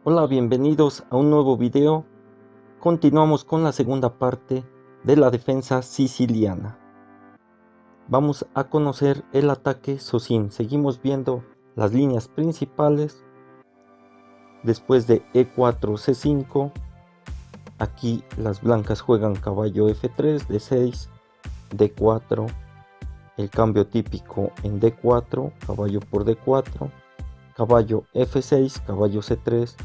Hola, bienvenidos a un nuevo video. Continuamos con la segunda parte de la defensa siciliana. Vamos a conocer el ataque Sosin. Seguimos viendo las líneas principales. Después de E4, C5, aquí las blancas juegan caballo F3, D6, D4, el cambio típico en D4, caballo por D4, caballo F6, caballo C3,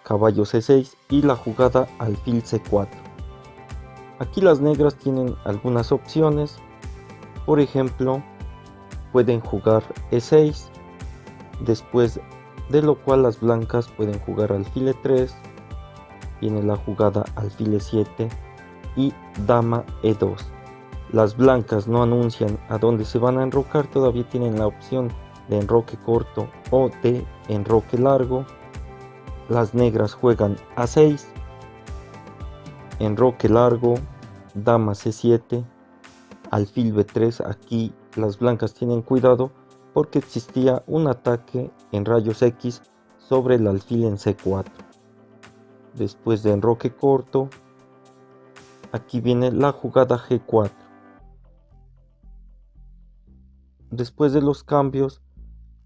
caballo C6 y la jugada alfil C4. Aquí las negras tienen algunas opciones, por ejemplo pueden jugar E6, después de lo cual las blancas pueden jugar alfil E3, viene la jugada alfil E7 y dama E2. Las blancas no anuncian a dónde se van a enrocar, todavía tienen la opción de enroque corto o de enroque largo. Las negras juegan A6, enroque largo, dama C7, alfil B3. Aquí las blancas tienen cuidado porque existía un ataque en rayos X sobre el alfil en C4. Después de enroque corto, aquí viene la jugada G4. Después de los cambios,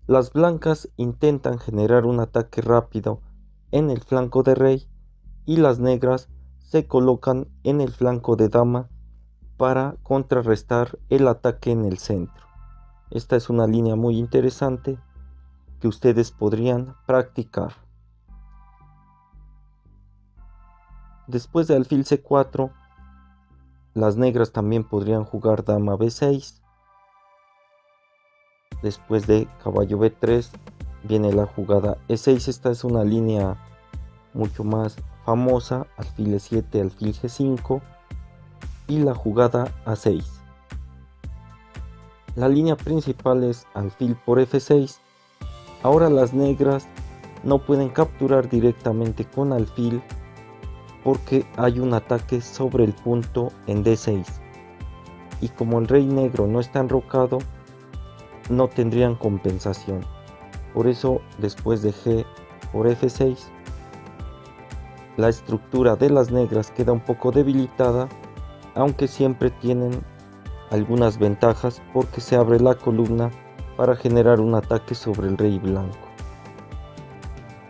las blancas intentan generar un ataque rápido en el flanco de rey y las negras se colocan en el flanco de dama para contrarrestar el ataque en el centro. Esta es una línea muy interesante que ustedes podrían practicar. Después de alfil C4, las negras también podrían jugar dama B6. Después de caballo B3 viene la jugada E6. Esta es una línea mucho más famosa, alfil E7, alfil G5 y la jugada A6. La línea principal es alfil por F6. Ahora las negras no pueden capturar directamente con alfil porque hay un ataque sobre el punto en D6 y como el rey negro no está enrocado no tendrían compensación. Por eso después de G por F6 la estructura de las negras queda un poco debilitada, aunque siempre tienen algunas ventajas porque se abre la columna para generar un ataque sobre el rey blanco.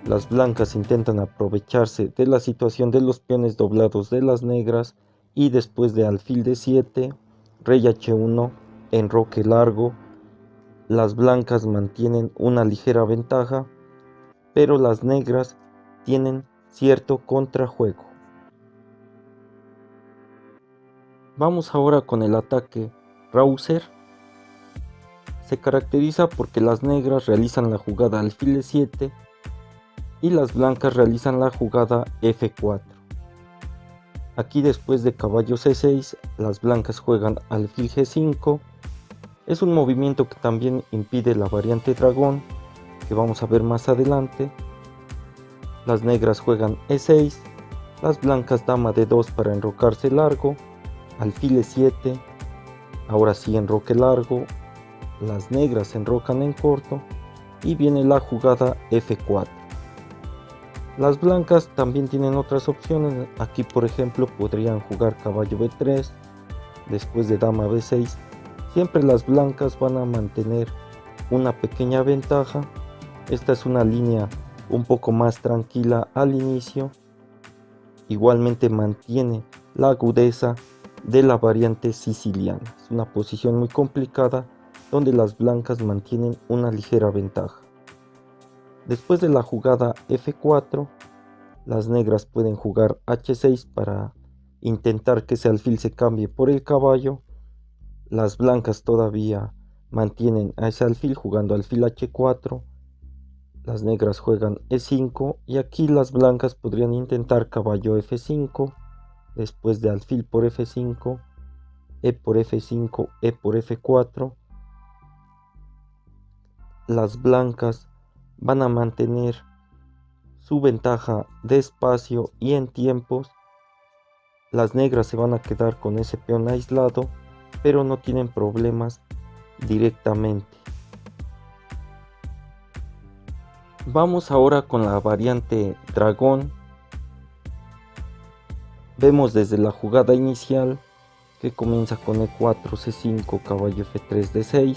Las blancas intentan aprovecharse de la situación de los peones doblados de las negras y después de alfil D7, rey H1, enroque largo, las blancas mantienen una ligera ventaja, pero las negras tienen cierto contrajuego. Vamos ahora con el ataque Rausser. Se caracteriza porque las negras realizan la jugada alfil E7 y las blancas realizan la jugada F4. Aquí después de caballo C6 las blancas juegan alfil G5. Es un movimiento que también impide la variante dragón que vamos a ver más adelante. Las negras juegan E6, las blancas dama D2 para enrocarse largo, alfil E7, ahora sí enroque largo, las negras se enrocan en corto y viene la jugada F4. Las blancas también tienen otras opciones, aquí por ejemplo podrían jugar caballo B3, después de dama B6, siempre las blancas van a mantener una pequeña ventaja. Esta es una línea un poco más tranquila al inicio, igualmente mantiene la agudeza de la variante siciliana. Es una posición muy complicada donde las blancas mantienen una ligera ventaja. Después de la jugada F4, las negras pueden jugar H6 para intentar que ese alfil se cambie por el caballo. Las blancas todavía mantienen a ese alfil jugando alfil H4. Las negras juegan E5 y aquí las blancas podrían intentar caballo F5, después de alfil por F5, E por F5, E por F4. Las blancas van a mantener su ventaja de espacio y en tiempos. Las negras se van a quedar con ese peón aislado, pero no tienen problemas directamente. Vamos ahora con la variante dragón. Vemos desde la jugada inicial que comienza con E4, C5, caballo F3, D6,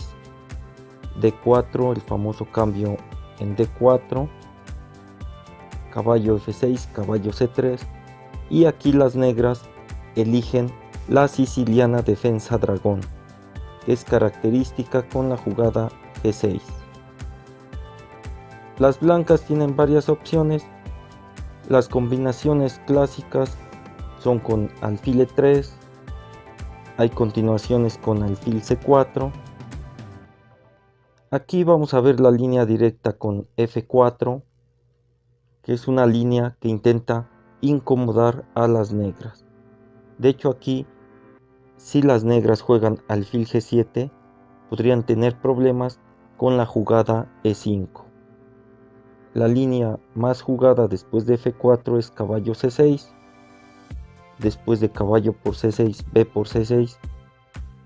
D4, el famoso cambio en D4, caballo F6, caballo C3, y aquí las negras eligen la siciliana defensa dragón, que es característica con la jugada G6. Las blancas tienen varias opciones. Las combinaciones clásicas son con alfil E3, hay continuaciones con alfil C4. Aquí vamos a ver la línea directa con F4, que es una línea que intenta incomodar a las negras. De hecho, aquí, si las negras juegan alfil G7, podrían tener problemas con la jugada E5. La línea más jugada después de F4 es caballo C6, después de caballo por C6, B por C6,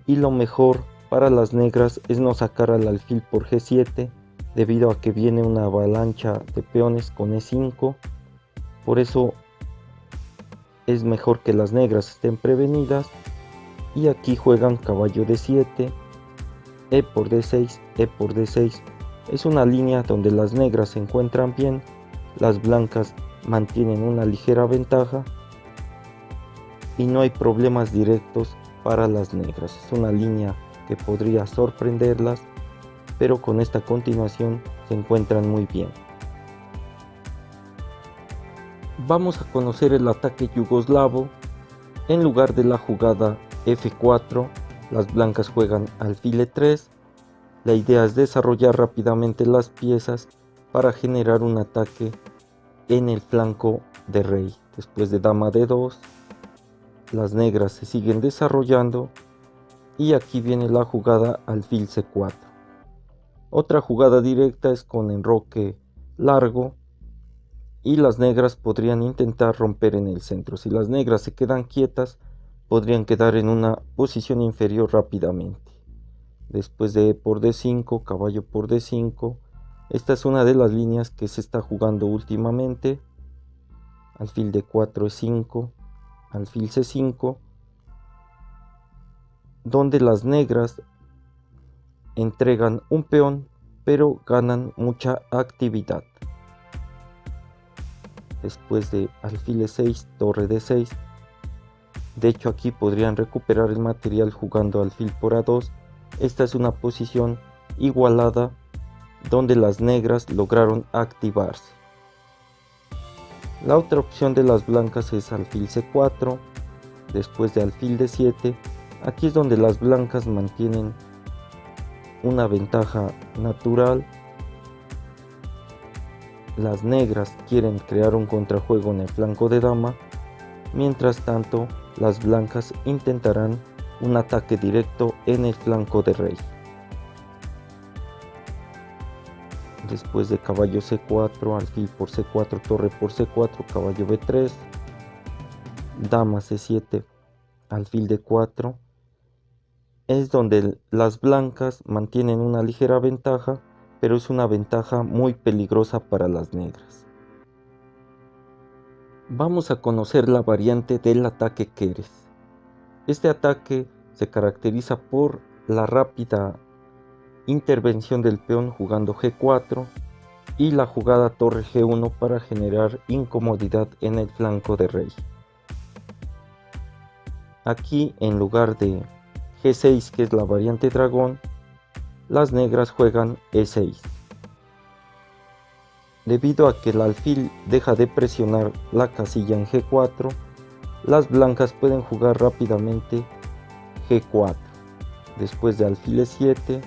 y lo mejor para las negras es no sacar al alfil por G7, debido a que viene una avalancha de peones con E5. Por eso es mejor que las negras estén prevenidas, y aquí juegan caballo D7, E por D6, E por D6. Es una línea donde las negras se encuentran bien, las blancas mantienen una ligera ventaja y no hay problemas directos para las negras. Es una línea que podría sorprenderlas, pero con esta continuación se encuentran muy bien. Vamos a conocer el ataque yugoslavo. En lugar de la jugada F4, las blancas juegan alfil E3. La idea es desarrollar rápidamente las piezas para generar un ataque en el flanco de rey. Después de dama D2, las negras se siguen desarrollando y aquí viene la jugada alfil C4. Otra jugada directa es con enroque largo y las negras podrían intentar romper en el centro. Si las negras se quedan quietas, podrían quedar en una posición inferior rápidamente. Después de E por D5, caballo por D5, esta es una de las líneas que se está jugando últimamente. Alfil D4, E5, alfil C5, donde las negras entregan un peón pero ganan mucha actividad. Después de alfil E6, torre D6, de hecho aquí podrían recuperar el material jugando alfil por A2. Esta es una posición igualada donde las negras lograron activarse. La otra opción de las blancas es alfil C4, después de alfil D7. Aquí es donde las blancas mantienen una ventaja natural. Las negras quieren crear un contrajuego en el flanco de dama, mientras tanto las blancas intentarán un ataque directo en el flanco de rey. Después de caballo C4, alfil por C4, torre por C4, caballo B3, dama C7, alfil D4, es donde las blancas mantienen una ligera ventaja, pero es una ventaja muy peligrosa para las negras. Vamos a conocer la variante del ataque Keres. Este ataque se caracteriza por la rápida intervención del peón jugando G4 y la jugada torre G1 para generar incomodidad en el flanco de rey. Aquí, en lugar de G6, que es la variante dragón, las negras juegan E6. Debido a que el alfil deja de presionar la casilla en G4, las blancas pueden jugar rápidamente G4. Después de alfil E7,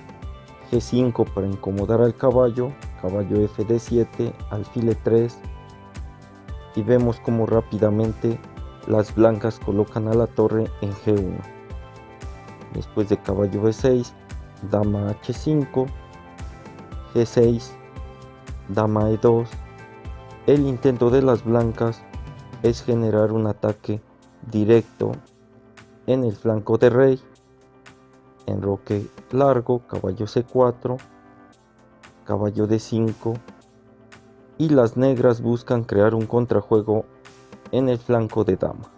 G5 para incomodar al caballo, caballo F-D7, alfil E3, y vemos como rápidamente las blancas colocan a la torre en G1. Después de caballo B6, dama H5, G6, dama E2. El intento de las blancas es generar un ataque directo en el flanco de rey. Enroque largo, caballo C4, caballo D5, y las negras buscan crear un contrajuego en el flanco de dama.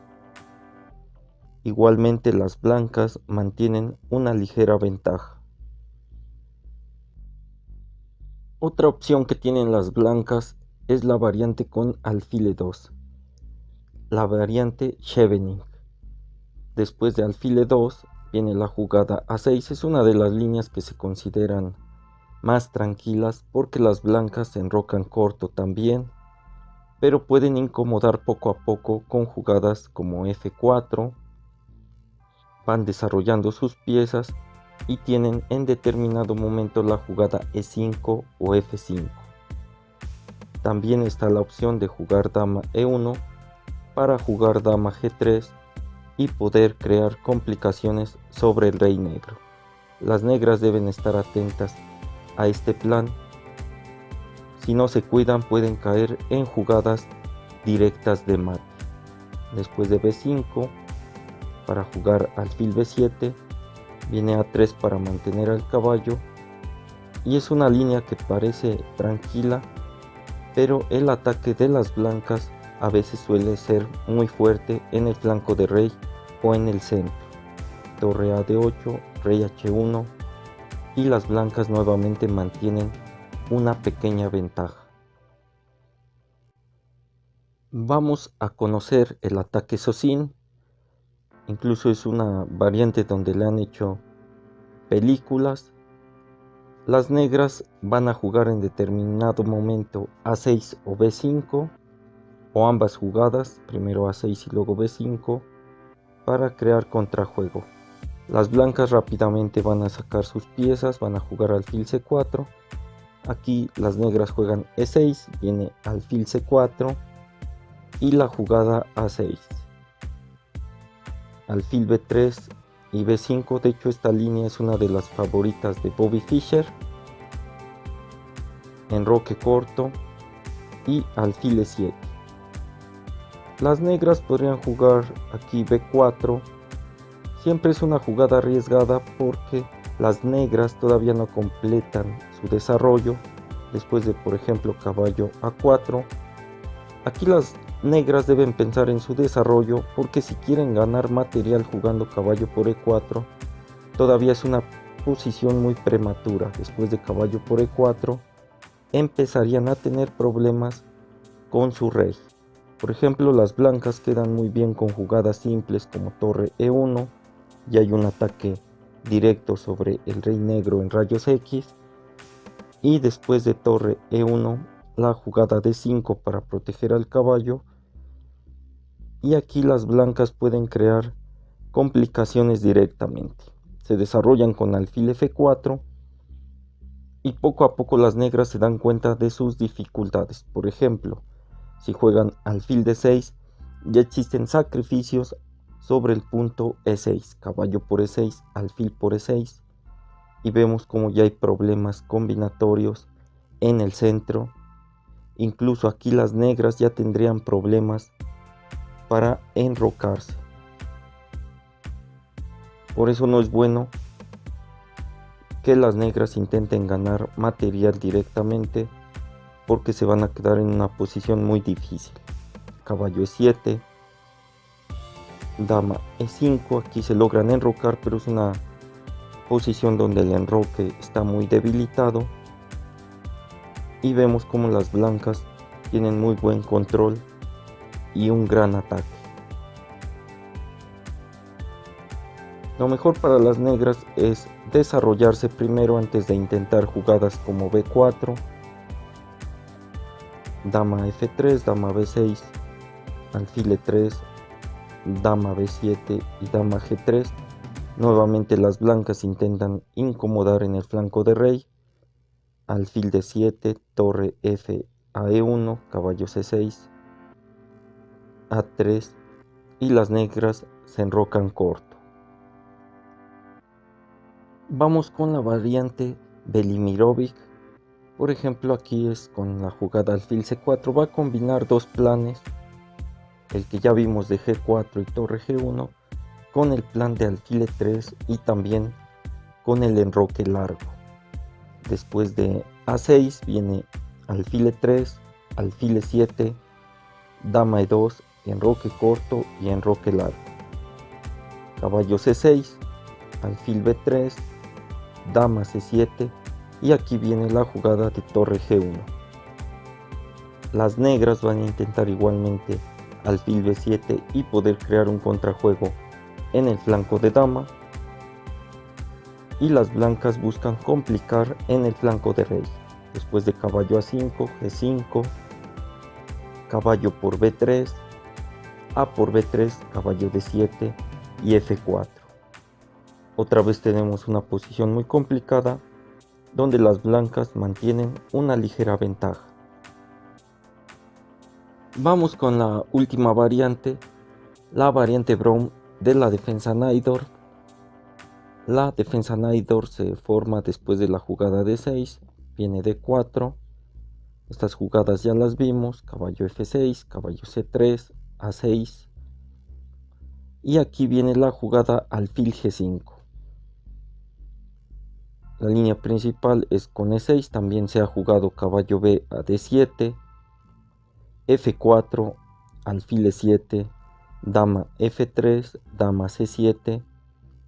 Igualmente las blancas mantienen una ligera ventaja. Otra opción que tienen las blancas es la variante con alfil E2, la variante Schevening. Después de alfil E2 viene la jugada A6, es una de las líneas que se consideran más tranquilas porque las blancas se enrocan corto también, pero pueden incomodar poco a poco con jugadas como F4, van desarrollando sus piezas y tienen en determinado momento la jugada E5 o F5. También está la opción de jugar dama E1 para jugar dama G3 y poder crear complicaciones sobre el rey negro. Las negras deben estar atentas a este plan. Si no se cuidan pueden caer en jugadas directas de mate. Después de B5 para jugar alfil B7, viene A3 para mantener al caballo y es una línea que parece tranquila, pero el ataque de las blancas a veces suele ser muy fuerte en el flanco de rey o en el centro. Torre A D8, rey H1 y las blancas nuevamente mantienen una pequeña ventaja. Vamos a conocer el ataque Socin. Incluso es una variante donde le han hecho películas. Las negras van a jugar en determinado momento A6 o B5 o ambas jugadas, primero A6 y luego B5, para crear contrajuego. Las blancas rápidamente van a sacar sus piezas, van a jugar alfil C4. Aquí las negras juegan E6, viene alfil C4 y la jugada A6. Alfil B3 y B5, de hecho esta línea es una de las favoritas de Bobby Fischer. Enroque corto y alfil E7. Las negras podrían jugar aquí B4. Siempre es una jugada arriesgada porque las negras todavía no completan su desarrollo. Después de, por ejemplo, caballo A4. Aquí las negras deben pensar en su desarrollo porque si quieren ganar material jugando caballo por E4, todavía es una posición muy prematura. Después de caballo por E4, empezarían a tener problemas con su rey. Por ejemplo, las blancas quedan muy bien con jugadas simples como torre E1, y hay un ataque directo sobre el rey negro en rayos X, y después de torre E1 la jugada D5 para proteger al caballo, y aquí las blancas pueden crear complicaciones directamente. Se desarrollan con alfil F4 y poco a poco las negras se dan cuenta de sus dificultades. Por ejemplo, si juegan alfil D6, ya existen sacrificios sobre el punto E6, caballo por E6, alfil por E6, y vemos como ya hay problemas combinatorios en el centro. Incluso aquí las negras ya tendrían problemas para enrocarse. Por eso no es bueno que las negras intenten ganar material directamente, porque se van a quedar en una posición muy difícil. Caballo E7, dama E5, aquí se logran enrocar, pero es una posición donde el enroque está muy debilitado, y vemos como las blancas tienen muy buen control y un gran ataque. Lo mejor para las negras es desarrollarse primero antes de intentar jugadas como B4, dama F3, dama B6, alfil E3, dama B7 y dama G3. Nuevamente las blancas intentan incomodar en el flanco de rey, alfil D7, torre F a E1, caballo C6, A3, y las negras se enrocan corto. Vamos con la variante Velimirovic. Por ejemplo, aquí es con la jugada alfil C4, va a combinar dos planes, el que ya vimos de G4 y torre G1, con el plan de alfil E3 y también con el enroque largo. Después de A6 viene alfil E3, alfil E7, dama E2, enroque corto y enroque largo. Caballo C6, alfil B3, dama C7 y aquí viene la jugada de torre G1. Las negras van a intentar igualmente alfil B7 y poder crear un contrajuego en el flanco de dama, y las blancas buscan complicar en el flanco de rey. Después de caballo A5, G5, caballo por B3, A por B3, caballo D7 y F4. Otra vez tenemos una posición muy complicada donde las blancas mantienen una ligera ventaja. Vamos con la última variante, la variante Brown de la defensa Najdorf. La defensa Najdorf se forma después de la jugada D6, viene D4. Estas jugadas ya las vimos, caballo F6, caballo C3, A6. Y aquí viene la jugada alfil G5. La línea principal es con E6, también se ha jugado caballo B a D7, F4, alfil E7, dama F3, dama C7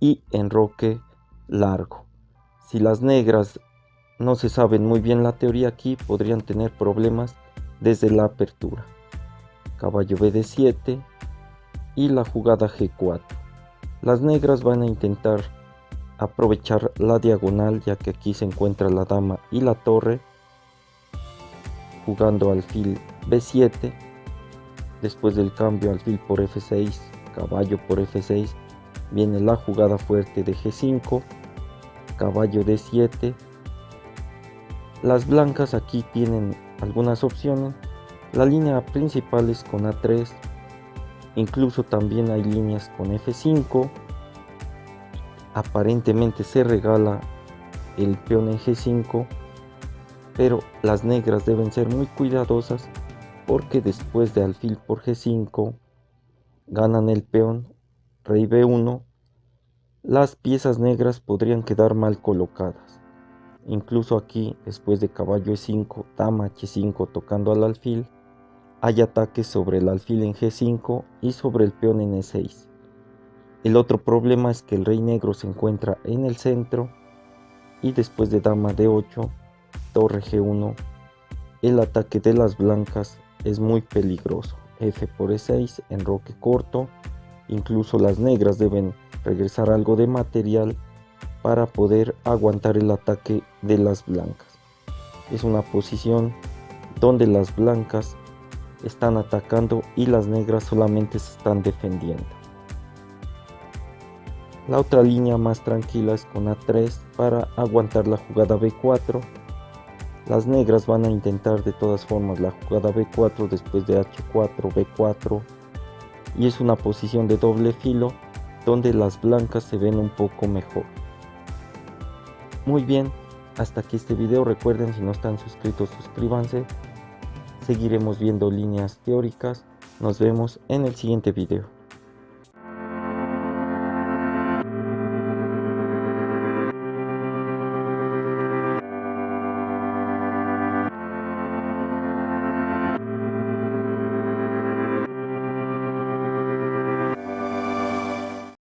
y enroque largo. Si las negras no se saben muy bien la teoría aquí, podrían tener problemas desde la apertura. Caballo B D7 y la jugada G4. Las negras van a intentar aprovechar la diagonal, ya que aquí se encuentra la dama y la torre, jugando alfil B7. Después del cambio alfil por F6, caballo por F6, viene la jugada fuerte de G5, caballo D7. Las blancas aquí tienen algunas opciones. La línea principal es con A3, incluso también hay líneas con F5. Aparentemente se regala el peón en G5, pero las negras deben ser muy cuidadosas porque después de alfil por G5 ganan el peón, rey B1. Las piezas negras podrían quedar mal colocadas. Incluso aquí, después de caballo E5, dama H5 tocando al alfil, hay ataques sobre el alfil en G5 y sobre el peón en E6. El otro problema es que el rey negro se encuentra en el centro y después de dama D8, torre G1, el ataque de las blancas es muy peligroso. F por E6, enroque corto. Incluso las negras deben regresar algo de material para poder aguantar el ataque de las blancas. Es una posición donde las blancas están atacando y las negras solamente se están defendiendo. La otra línea más tranquila es con A3 para aguantar la jugada B4. Las negras van a intentar de todas formas la jugada B4 después de H4, B4, y es una posición de doble filo donde las blancas se ven un poco mejor. Muy bien, hasta aquí este video. Recuerden, si no están suscritos, suscríbanse. Seguiremos viendo líneas teóricas. Nos vemos en el siguiente video.